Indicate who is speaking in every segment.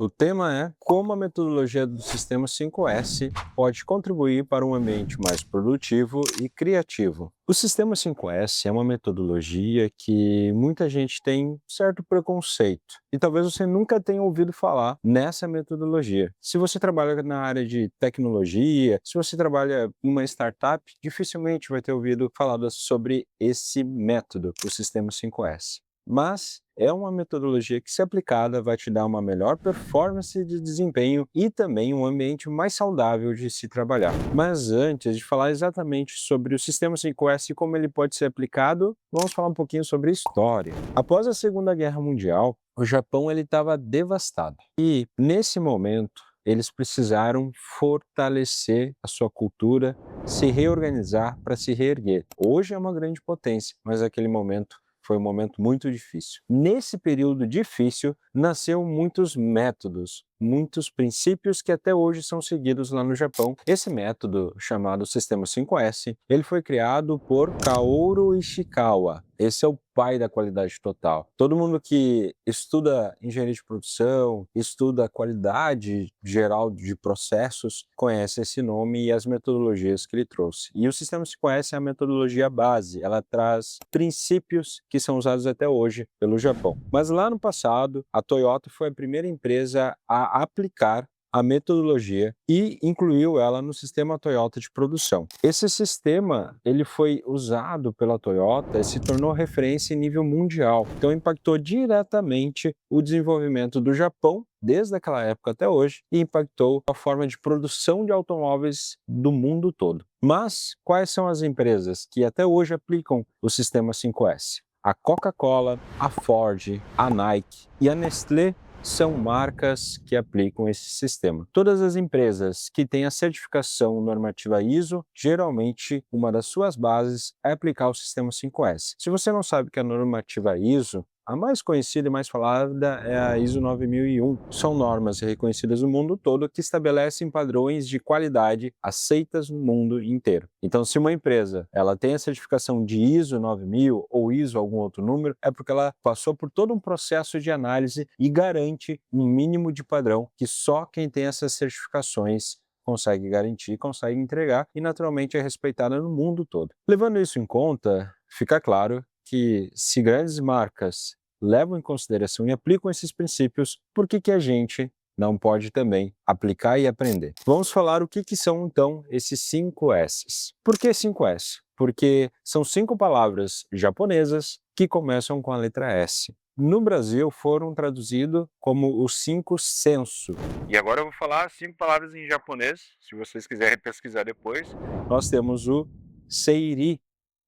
Speaker 1: O tema é como a metodologia do Sistema 5S pode contribuir para um ambiente mais produtivo e criativo. O Sistema 5S é uma metodologia que muita gente tem certo preconceito e talvez você nunca tenha ouvido falar nessa metodologia. Se você trabalha na área de tecnologia, se você trabalha em uma startup, dificilmente vai ter ouvido falar sobre esse método, o Sistema 5S. Mas é uma metodologia que, se aplicada, vai te dar uma melhor performance de desempenho e também um ambiente mais saudável de se trabalhar. Mas antes de falar exatamente sobre o Sistema 5S e como ele pode ser aplicado, vamos falar um pouquinho sobre história. Após a Segunda Guerra Mundial, o Japão estava devastado. E, nesse momento, eles precisaram fortalecer a sua cultura, se reorganizar para se reerguer. Hoje é uma grande potência, mas naquele momento foi um momento muito difícil. Nesse período difícil, nasceu muitos métodos, muitos princípios que até hoje são seguidos lá no Japão. Esse método, chamado Sistema 5S, ele foi criado por Kaoru Ishikawa. Esse é o pai da qualidade total. Todo mundo que estuda engenharia de produção, estuda a qualidade geral de processos, conhece esse nome e as metodologias que ele trouxe. E o Sistema 5S é a metodologia base, ela traz princípios que são usados até hoje pelo Japão. Mas lá no passado, a Toyota foi a primeira empresa a aplicar a metodologia e incluiu ela no sistema Toyota de produção. Esse sistema, ele foi usado pela Toyota e se tornou referência em nível mundial. Então impactou diretamente o desenvolvimento do Japão desde aquela época até hoje e impactou a forma de produção de automóveis do mundo todo. Mas quais são as empresas que até hoje aplicam o sistema 5S? A Coca-Cola, a Ford, a Nike e a Nestlé são marcas que aplicam esse sistema. Todas as empresas que têm a certificação normativa ISO, geralmente uma das suas bases é aplicar o sistema 5S. Se você não sabe que a normativa ISO, a mais conhecida e mais falada é a ISO 9001. São normas reconhecidas no mundo todo que estabelecem padrões de qualidade aceitas no mundo inteiro. Então, se uma empresa ela tem a certificação de ISO 9000 ou ISO algum outro número, é porque ela passou por todo um processo de análise e garante um mínimo de padrão que só quem tem essas certificações consegue garantir, consegue entregar e naturalmente é respeitada no mundo todo. Levando isso em conta, fica claro que se grandes marcas levam em consideração e aplicam esses princípios, por que a gente não pode também aplicar e aprender? Vamos falar o que são então esses 5 S's. Por que 5 S? Porque são 5 palavras japonesas que começam com a letra S. No Brasil foram traduzidos como os 5 senso. E agora eu vou falar 5 palavras em japonês, se vocês quiserem pesquisar depois. Nós temos o seiri.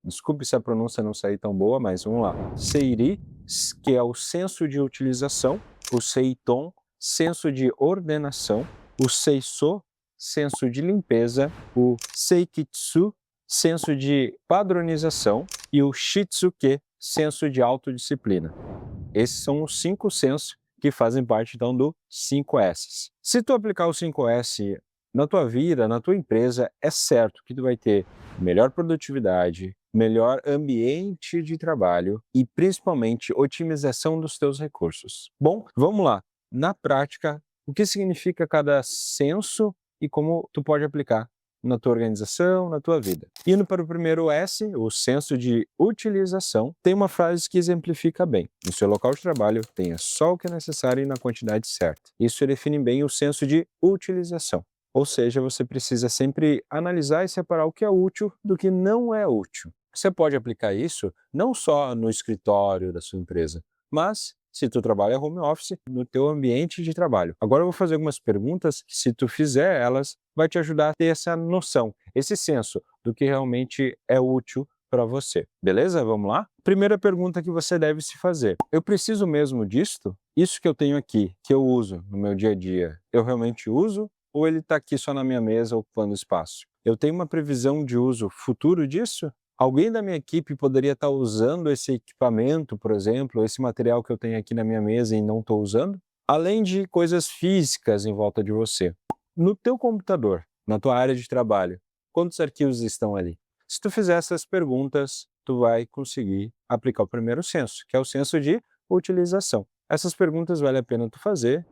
Speaker 1: Desculpe se a pronúncia não sair tão boa, mas vamos lá. Seiri, que é o senso de utilização, o seiton, senso de ordenação, o seiso, senso de limpeza, o seikitsu, senso de padronização e o shitsuke, senso de autodisciplina. Esses são os 5 sensos que fazem parte então do 5S. Se tu aplicar o 5S na tua vida, na tua empresa, é certo que tu vai ter melhor produtividade, melhor ambiente de trabalho e principalmente otimização dos teus recursos. Bom, vamos lá. Na prática, o que significa cada senso e como tu pode aplicar na tua organização, na tua vida. Indo para o primeiro S, o senso de utilização, tem uma frase que exemplifica bem. No seu local de trabalho, tenha só o que é necessário e na quantidade certa. Isso define bem o senso de utilização. Ou seja, você precisa sempre analisar e separar o que é útil do que não é útil. Você pode aplicar isso não só no escritório da sua empresa, mas se tu trabalha home office, no teu ambiente de trabalho. Agora eu vou fazer algumas perguntas que, se tu fizer elas, vai te ajudar a ter essa noção, esse senso do que realmente é útil para você. Beleza? Vamos lá? Primeira pergunta que você deve se fazer. Eu preciso mesmo disto? Isso que eu tenho aqui, que eu uso no meu dia a dia, eu realmente uso? Ou ele está aqui só na minha mesa ocupando espaço? Eu tenho uma previsão de uso futuro disso? Alguém da minha equipe poderia estar usando esse equipamento, por exemplo, esse material que eu tenho aqui na minha mesa e não estou usando? Além de coisas físicas em volta de você. No teu computador, na tua área de trabalho, quantos arquivos estão ali? Se tu fizer essas perguntas, tu vai conseguir aplicar o primeiro senso, que é o senso de utilização. Essas perguntas vale a pena tu fazer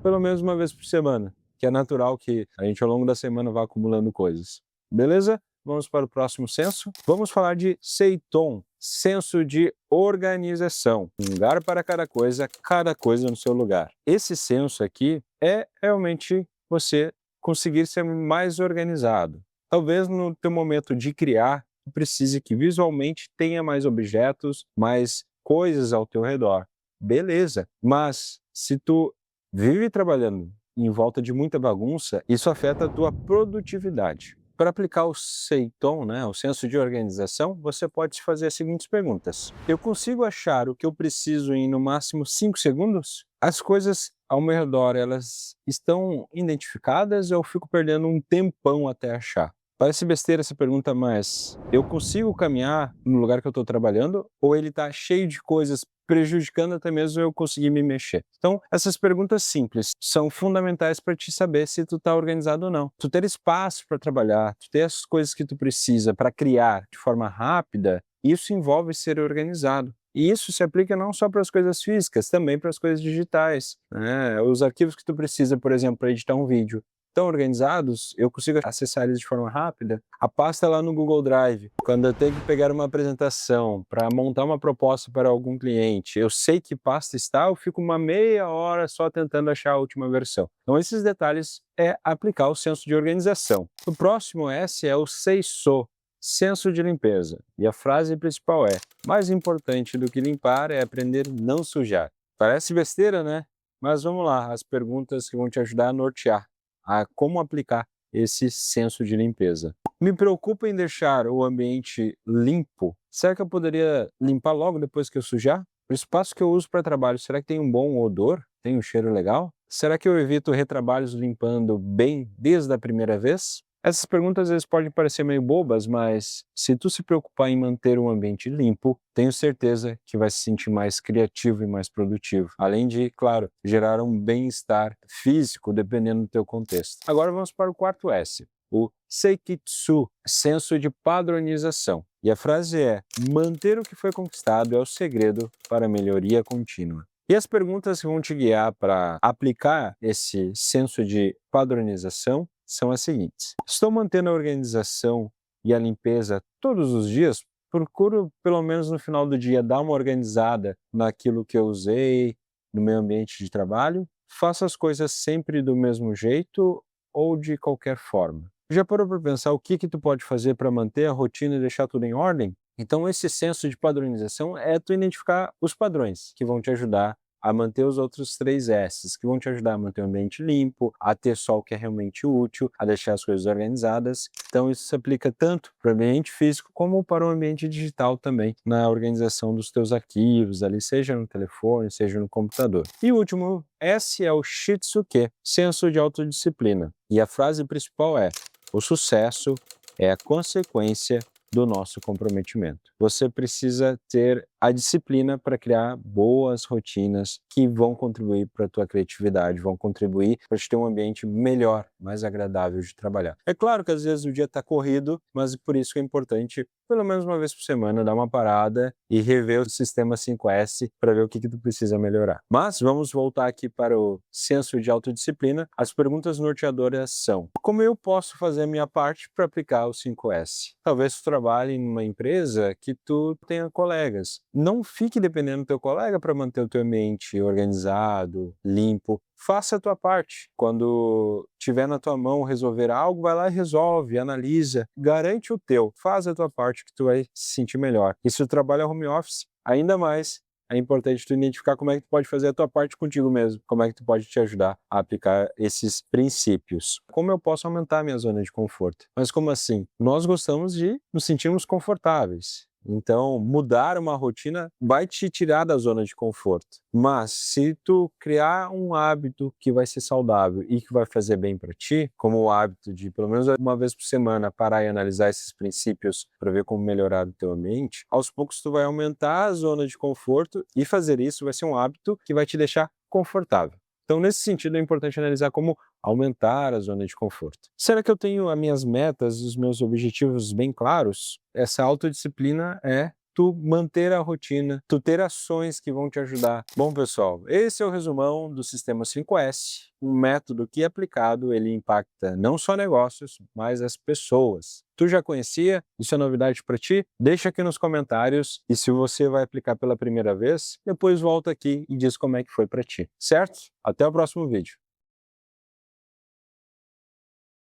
Speaker 1: pelo menos uma vez por semana, que é natural que a gente ao longo da semana vá acumulando coisas. Beleza? Vamos para o próximo senso. Vamos falar de Seiton, senso de organização. Um lugar para cada coisa no seu lugar. Esse senso aqui é realmente você conseguir ser mais organizado. Talvez no teu momento de criar, tu precise que visualmente tenha mais objetos, mais coisas ao teu redor. Beleza, mas se tu vive trabalhando em volta de muita bagunça, isso afeta a tua produtividade. Para aplicar o Seiton, né, o senso de organização, você pode se fazer as seguintes perguntas. Eu consigo achar o que eu preciso em no máximo 5 segundos? As coisas ao meu redor, elas estão identificadas ou eu fico perdendo um tempão até achar? Parece besteira essa pergunta, mas eu consigo caminhar no lugar que eu estou trabalhando ou ele está cheio de coisas prejudicando até mesmo eu conseguir me mexer? Então, essas perguntas simples são fundamentais para te saber se tu está organizado ou não. Tu ter espaço para trabalhar, tu ter as coisas que tu precisa para criar de forma rápida, isso envolve ser organizado. E isso se aplica não só para as coisas físicas, também para as coisas digitais, né? Os arquivos que tu precisa, por exemplo, para editar um vídeo, tão organizados, eu consigo acessar eles de forma rápida. A pasta lá no Google Drive, quando eu tenho que pegar uma apresentação para montar uma proposta para algum cliente, eu sei que pasta está, eu fico uma meia hora só tentando achar a última versão. Então esses detalhes é aplicar o senso de organização. O próximo S é o Seiso, senso de limpeza. E a frase principal é: mais importante do que limpar é aprender a não sujar. Parece besteira, né? Mas vamos lá, as perguntas que vão te ajudar a nortear a como aplicar esse senso de limpeza. Me preocupa em deixar o ambiente limpo. Será que eu poderia limpar logo depois que eu sujar? O espaço que eu uso para trabalho, será que tem um bom odor? Tem um cheiro legal? Será que eu evito retrabalhos limpando bem desde a primeira vez? Essas perguntas às vezes podem parecer meio bobas, mas se tu se preocupar em manter um ambiente limpo, tenho certeza que vai se sentir mais criativo e mais produtivo. Além de, claro, gerar um bem-estar físico dependendo do teu contexto. Agora vamos para o quarto S, o Seikitsu, senso de padronização. E a frase é: manter o que foi conquistado é o segredo para a melhoria contínua. E as perguntas que vão te guiar para aplicar esse senso de padronização são as seguintes. Estou mantendo a organização e a limpeza todos os dias? Procuro, pelo menos no final do dia, dar uma organizada naquilo que eu usei, no meu ambiente de trabalho? Faço as coisas sempre do mesmo jeito ou de qualquer forma? Já parou para pensar o que tu pode fazer para manter a rotina e deixar tudo em ordem? Então, esse senso de padronização é tu identificar os padrões que vão te ajudar a manter os outros 3 S's, que vão te ajudar a manter o ambiente limpo, a ter só o que é realmente útil, a deixar as coisas organizadas. Então isso se aplica tanto para o ambiente físico como para o ambiente digital também, na organização dos teus arquivos ali, seja no telefone, seja no computador. E o último S é o Shitsuke, senso de autodisciplina. E a frase principal é: o sucesso é a consequência do nosso comprometimento. Você precisa ter a disciplina para criar boas rotinas que vão contribuir para a tua criatividade, vão contribuir para te ter um ambiente melhor, mais agradável de trabalhar. É claro que às vezes o dia está corrido, mas por isso que é importante, pelo menos uma vez por semana, dar uma parada e rever o sistema 5S para ver o que tu precisa melhorar. Mas vamos voltar aqui para o senso de autodisciplina. As perguntas norteadoras são: como eu posso fazer a minha parte para aplicar o 5S? Talvez tu trabalhe em uma empresa que tu tenha colegas. Não fique dependendo do teu colega para manter o teu ambiente organizado, limpo. Faça a tua parte. Quando tiver na tua mão resolver algo, vai lá e resolve, analisa, garante o teu. Faz a tua parte que tu vai se sentir melhor. E se tu trabalha home office, ainda mais é importante tu identificar como é que tu pode fazer a tua parte contigo mesmo, como é que tu pode te ajudar a aplicar esses princípios. Como eu posso aumentar a minha zona de conforto? Mas como assim? Nós gostamos de nos sentirmos confortáveis. Então, mudar uma rotina vai te tirar da zona de conforto. Mas se tu criar um hábito que vai ser saudável e que vai fazer bem para ti, como o hábito de pelo menos uma vez por semana parar e analisar esses princípios para ver como melhorar o teu ambiente, aos poucos tu vai aumentar a zona de conforto e fazer isso vai ser um hábito que vai te deixar confortável. Então, nesse sentido, é importante analisar como aumentar a zona de conforto. Será que eu tenho as minhas metas, os meus objetivos bem claros? Essa autodisciplina é tu manter a rotina, tu ter ações que vão te ajudar. Bom, pessoal, esse é o resumão do Sistema 5S, um método que aplicado ele impacta não só negócios, mas as pessoas. Tu já conhecia? Isso é novidade para ti? Deixa aqui nos comentários e se você vai aplicar pela primeira vez, depois volta aqui e diz como é que foi para ti, certo? Até o próximo vídeo.